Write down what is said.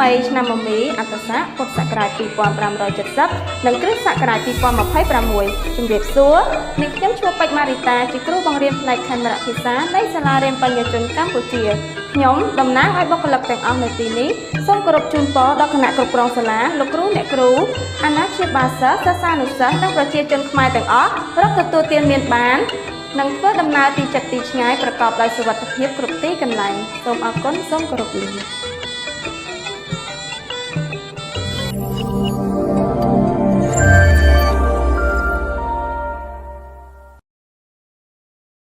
ថ្មីឆ្នាំមមីអត្តស័កពុទ្ធសករាជ2570និងគ្រិស្តសករាជ2026ជំរាបសួរនាងខ្ញុំឈ្មោះពេជ្រម៉ារីតាជាគ្រូបង្រៀនផ្នែកខេមរៈភាសានៃសាលារៀនបញ្ញាជនកម្ពុជាខ្ញុំតំណាងឲ្យបុគ្គលិកទាំងអស់នៅទីនេះសូមគោរពជូនពរដល់គណៈគ្រប់គ្រងសាលាលោកគ្រូអ្នកគ្រូអាណាព្យាបាលសិស្សសិស្សានុសិស្សនិងប្រជាជនខ្មែរទាំងអស់រកទទួលទានមានបាននិងធ្វើដំណើរទីចិត្តទីឆ្ងាយប្រកបដោយសុវត្ថិភាពគ្រប់ទីកន្លែងសូមអរគុណសូមគោរពលា